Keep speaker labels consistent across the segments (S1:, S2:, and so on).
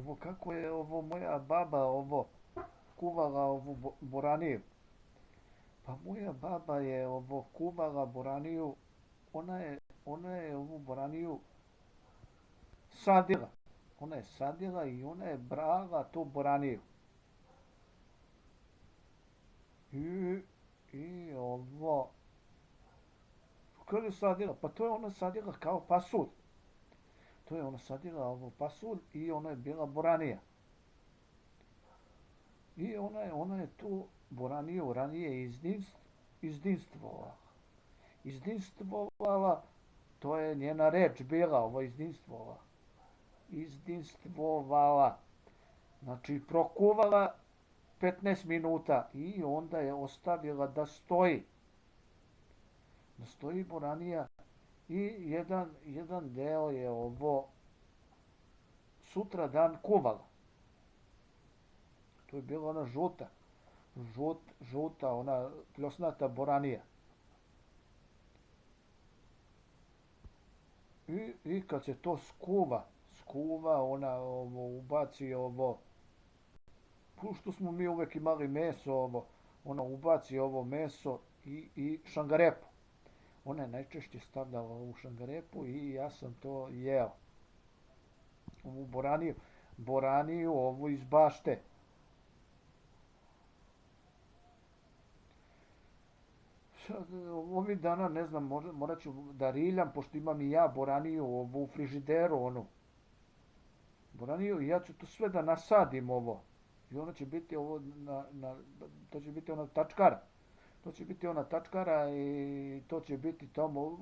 S1: ovo kako je ovo moja baba ovo kuvala ovu boraniju. Pa moja baba je ovo kuvala boraniju, ona je ovu boraniju sadila. Ona je sadila i ona je brala tu boraniju. I, i ovo, kad je sadila? Pa to je ona sadila kao pasulj. To je ona sadila ovo pasulj i ona je bila boranija. I ona je tu boraniju ranije izdinstvovala. Izdinstvovala, to je njena reč bila, ovo izdinstvovala. Izdinstvovala. Znači prokuvala 15 minuta i onda je ostavila da stoji. Da stoji boranija i jedan deo je ovo sutra dan kuvala. To je bila ona žuta, ona pljosnata boranija. I kad se to skuva, ona ovo, ubaci ovo, pošto smo mi uvek imali meso, ovo, ona ubaci ovo meso i šangarepu. Ona je najčešće stavljala u šangarepu i ja sam to jeo. Ovu boraniju ovu iz bašte. Sad, ovih dana, ne znam, morat ću da riljam, pošto imam i ja boraniju ovu u frižideru, onu. Boraniju i ja ću to sve da nasadim ovo. I ona će biti ovo to će biti ona tačkara. To će biti ona tačkara i to će biti tamo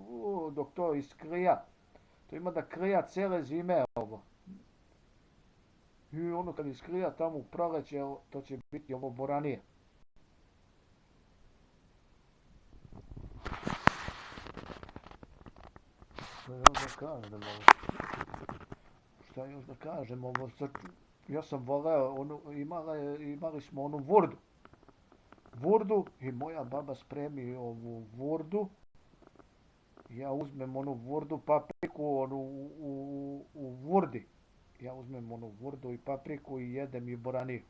S1: dok to iskrija. To ima da krija cele zime ovo. I ono kad iskrija tamo u proleće, to će biti ovo boranije. Šta još da kažem ovo? Šta još da kažem ovo? Ja sam voleo, imali smo onu vurdu i moja baba spremi ovu vurdu. Ja uzmem onu vurdu, papriku onu u vurdi. Ja uzmem onu vurdu i papriku i jedem i boraniju.